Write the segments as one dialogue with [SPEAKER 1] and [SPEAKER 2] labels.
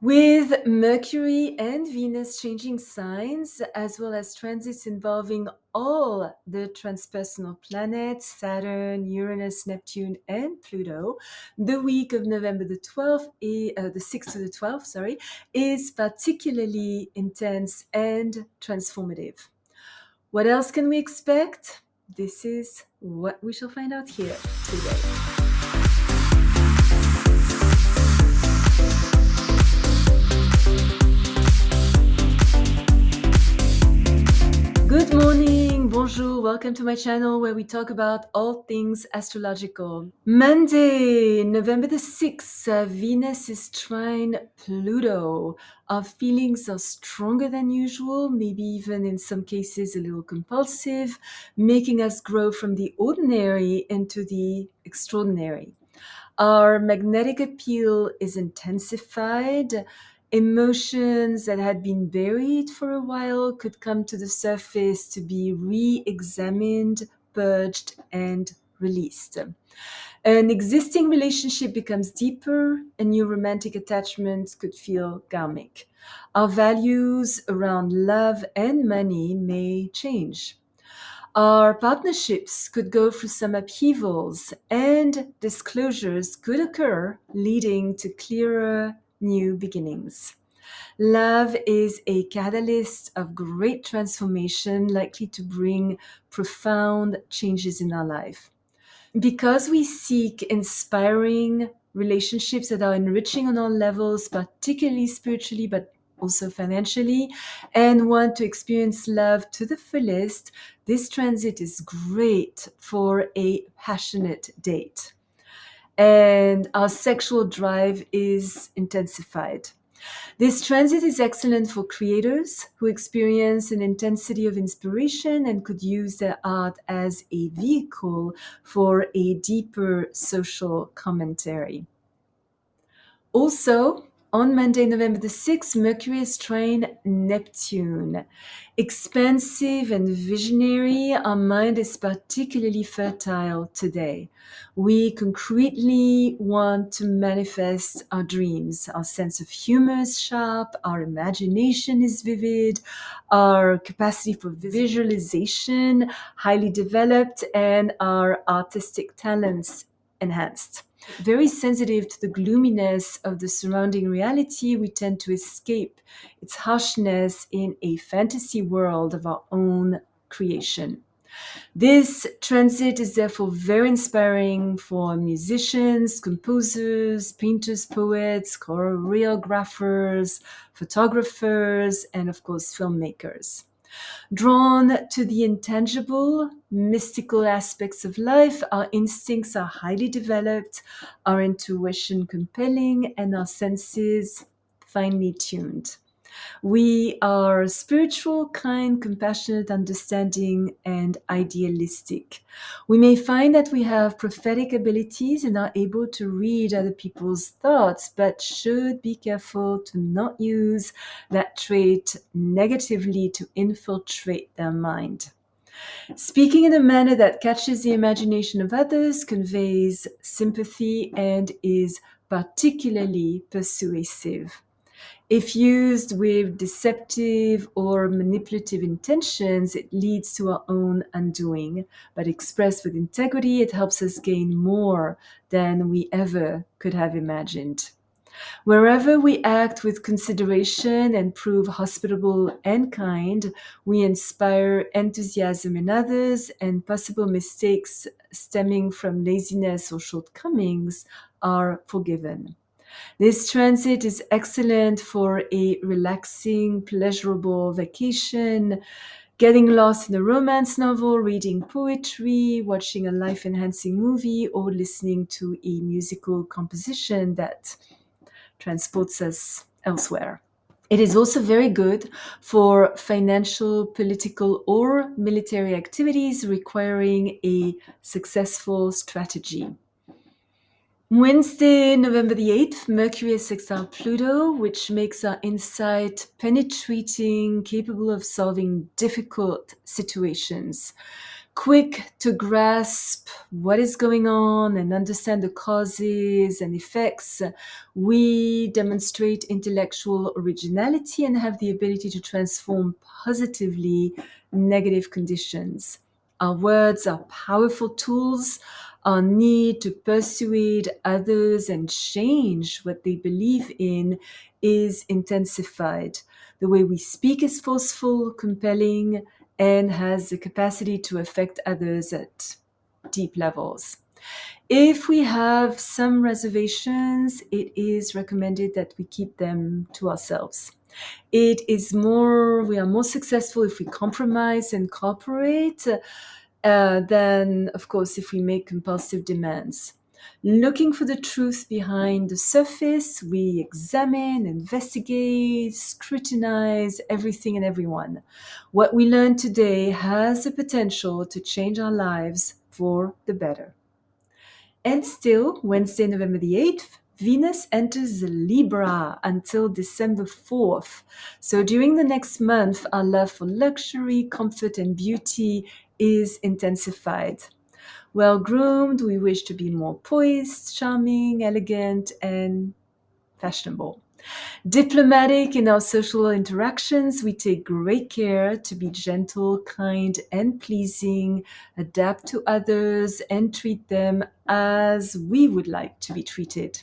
[SPEAKER 1] With Mercury and Venus changing signs, as well as transits involving all the transpersonal planets, Saturn, Uranus, Neptune, and Pluto, the week of November the 6th to the 12th, is particularly intense and transformative. What else can we expect? This is what we shall find out here today. Good morning, bonjour, welcome to my channel where we talk about all things astrological. Monday, November the 6th, Venus is trine Pluto. Our feelings are stronger than usual, maybe even in some cases a little compulsive, making us grow from the ordinary into the extraordinary. Our magnetic appeal is intensified. Emotions that had been buried for a while could come to the surface to be re-examined, purged, and released. An existing relationship becomes deeper, and new romantic attachments could feel karmic. Our values around love and money may change. Our partnerships could go through some upheavals, and disclosures could occur, leading to clearer new beginnings. Love is a catalyst of great transformation, likely to bring profound changes in our life. Because we seek inspiring relationships that are enriching on all levels, particularly spiritually, but also financially, and want to experience love to the fullest, this transit is great for a passionate date. And our sexual drive is intensified. This transit is excellent for creators who experience an intensity of inspiration and could use their art as a vehicle for a deeper social commentary. Also, on Monday, November the 6th, Mercury is trine Neptune. Expansive and visionary, our mind is particularly fertile today. We concretely want to manifest our dreams. Our sense of humor is sharp, our imagination is vivid, our capacity for visualization highly developed, and our artistic talents enhanced. Very sensitive to the gloominess of the surrounding reality, we tend to escape its harshness in a fantasy world of our own creation. This transit is therefore very inspiring for musicians, composers, painters, poets, choreographers, photographers, and of course, filmmakers. Drawn to the intangible, mystical aspects of life, our instincts are highly developed, our intuition compelling, and our senses finely tuned. We are spiritual, kind, compassionate, understanding, and idealistic. We may find that we have prophetic abilities and are able to read other people's thoughts, but should be careful to not use that trait negatively to infiltrate their mind. Speaking in a manner that catches the imagination of others, conveys sympathy, and is particularly persuasive. If used with deceptive or manipulative intentions, it leads to our own undoing. But expressed with integrity, it helps us gain more than we ever could have imagined. Wherever we act with consideration and prove hospitable and kind, we inspire enthusiasm in others, and possible mistakes stemming from laziness or shortcomings are forgiven. This transit is excellent for a relaxing, pleasurable vacation, getting lost in a romance novel, reading poetry, watching a life-enhancing movie, or listening to a musical composition that transports us elsewhere. It is also very good for financial, political, or military activities requiring a successful strategy. Wednesday, November the 8th, Mercury is sextile Pluto, which makes our insight penetrating, capable of solving difficult situations. quick to grasp what is going on and understand the causes and effects. We demonstrate intellectual originality and have the ability to transform positively negative conditions. Our words are powerful tools. Our need to persuade others and change what they believe in is intensified. The way we speak is forceful, compelling, and has the capacity to affect others at deep levels. If we have some reservations, it is recommended that we keep them to ourselves. We are more successful if we compromise and cooperate than, of course, if we make compulsive demands. Looking for the truth behind the surface, we examine, investigate, scrutinize everything and everyone. What we learn today has the potential to change our lives for the better. And still, Wednesday, November the 8th, Venus enters Libra until December 4th. So during the next month, our love for luxury, comfort, and beauty is intensified. Well groomed, we wish to be more poised, charming, elegant, and fashionable. Diplomatic in our social interactions, we take great care to be gentle, kind, and pleasing, adapt to others, and treat them as we would like to be treated.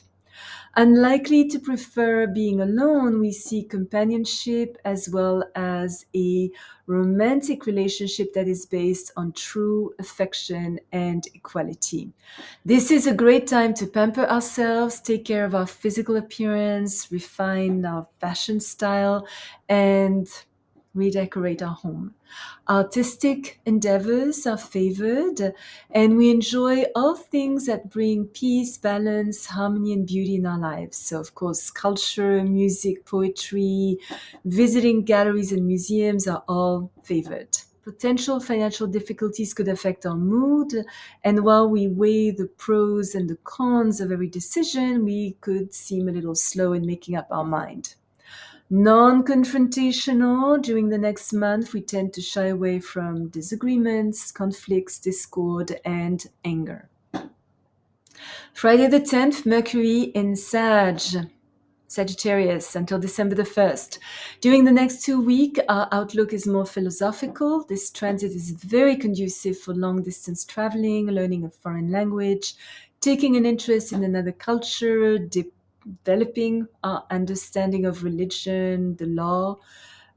[SPEAKER 1] Unlikely to prefer being alone, we seek companionship as well as a romantic relationship that is based on true affection and equality. This is a great time to pamper ourselves, take care of our physical appearance, refine our fashion style, and redecorate our home. Artistic endeavors are favored, and we enjoy all things that bring peace, balance, harmony, and beauty in our lives. So, of course, culture, music, poetry, visiting galleries and museums are all favored. Potential financial difficulties could affect our mood, and while we weigh the pros and the cons of every decision, we could seem a little slow in making up our mind. Non-confrontational, during the next month, we tend to shy away from disagreements, conflicts, discord, and anger. Friday the 10th, Mercury in Sagittarius until December the 1st. During the next 2 weeks, our outlook is more philosophical. This transit is very conducive for long-distance traveling, learning a foreign language, taking an interest in another culture, developing our understanding of religion, the law,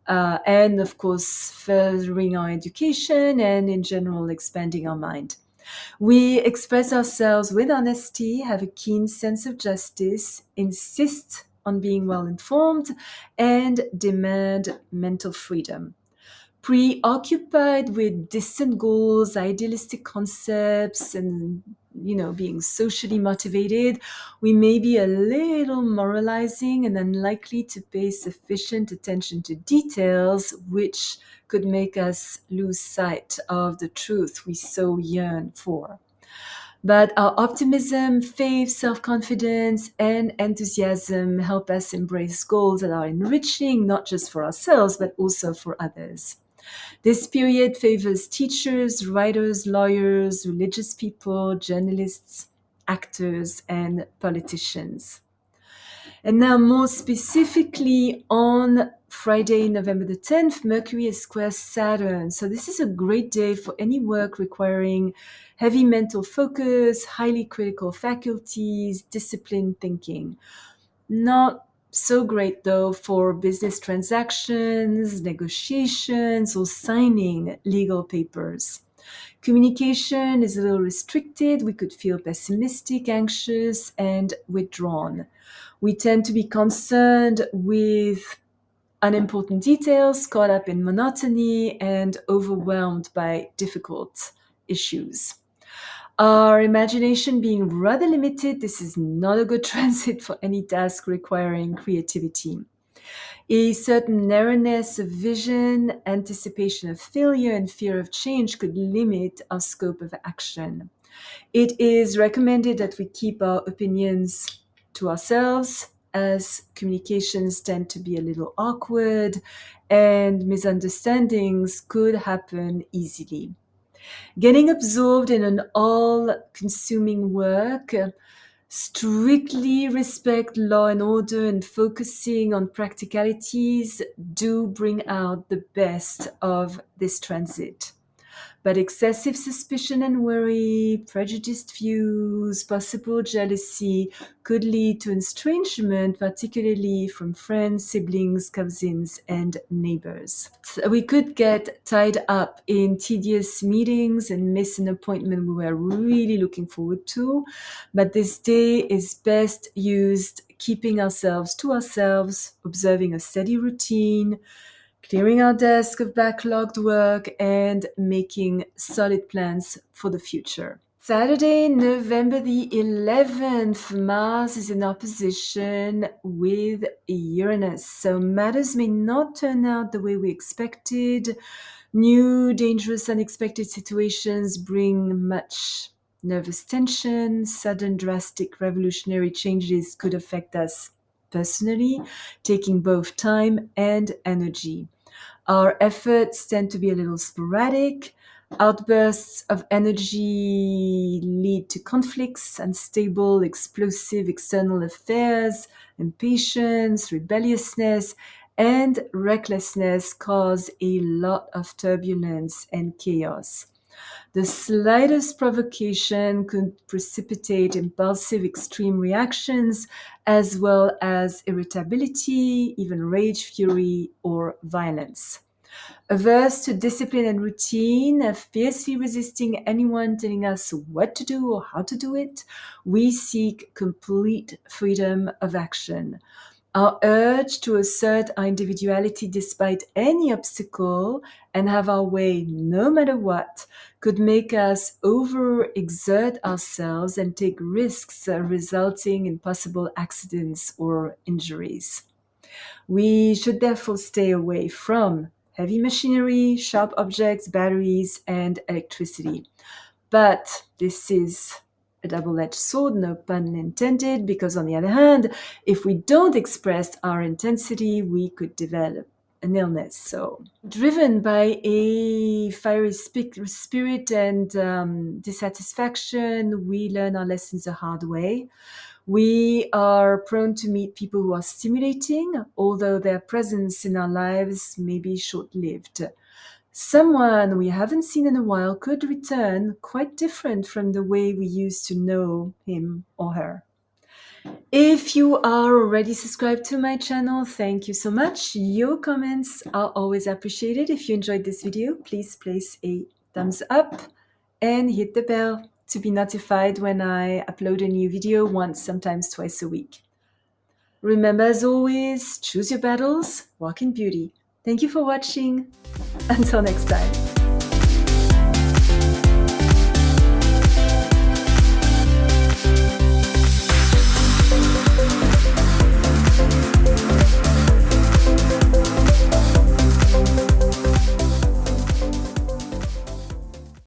[SPEAKER 1] and of course, furthering our education and in general, expanding our mind. We express ourselves with honesty, have a keen sense of justice, insist on being well informed, and demand mental freedom. Preoccupied with distant goals, idealistic concepts, and being socially motivated, we may be a little moralizing and unlikely to pay sufficient attention to details, which could make us lose sight of the truth we so yearn for. But our optimism, faith, self-confidence, and enthusiasm help us embrace goals that are enriching, not just for ourselves, but also for others. This period favors teachers, writers, lawyers, religious people, journalists, actors, and politicians. And now, more specifically, on Friday, November the 10th, Mercury is square Saturn. So, this is a great day for any work requiring heavy mental focus, highly critical faculties, disciplined thinking. Not so great, though, for business transactions, negotiations, or signing legal papers. Communication is a little restricted. We could feel pessimistic, anxious, and withdrawn. We tend to be concerned with unimportant details, caught up in monotony, and overwhelmed by difficult issues. Our imagination being rather limited, this is not a good transit for any task requiring creativity. A certain narrowness of vision, anticipation of failure, and fear of change could limit our scope of action. It is recommended that we keep our opinions to ourselves, as communications tend to be a little awkward and misunderstandings could happen easily. Getting absorbed in an all-consuming work, strictly respect law and order, and focusing on practicalities do bring out the best of this transit. But excessive suspicion and worry, prejudiced views, possible jealousy could lead to estrangement, particularly from friends, siblings, cousins, and neighbors. So we could get tied up in tedious meetings and miss an appointment we were really looking forward to. But this day is best used keeping ourselves to ourselves, observing a steady routine, clearing our desk of backlogged work, and making solid plans for the future. Saturday, November the 11th, Mars is in opposition with Uranus, so matters may not turn out the way we expected. New, dangerous, unexpected situations bring much nervous tension. Sudden, drastic, revolutionary changes could affect us personally, taking both time and energy. Our efforts tend to be a little sporadic. Outbursts of energy lead to conflicts, unstable, explosive external affairs, impatience, rebelliousness, and recklessness cause a lot of turbulence and chaos. The slightest provocation could precipitate impulsive extreme reactions, as well as irritability, even rage, fury, or violence. Averse to discipline and routine, fiercely resisting anyone telling us what to do or how to do it, we seek complete freedom of action. Our urge to assert our individuality despite any obstacle and have our way no matter what could make us overexert ourselves and take risks resulting in possible accidents or injuries. We should therefore stay away from heavy machinery, sharp objects, batteries, and electricity. But this is a double-edged sword, no pun intended, because on the other hand, if we don't express our intensity, we could develop an illness. So, driven by a fiery spirit and dissatisfaction, we learn our lessons the hard way. We are prone to meet people who are stimulating, although their presence in our lives may be short-lived. Someone we haven't seen in a while could return quite different from the way we used to know him or her. If you are already subscribed to my channel, thank you so much. Your comments are always appreciated. If you enjoyed this video, please place a thumbs up and hit the bell to be notified when I upload a new video once, sometimes twice a week. Remember, as always, choose your battles, walk in beauty. Thank you for watching. Until next time.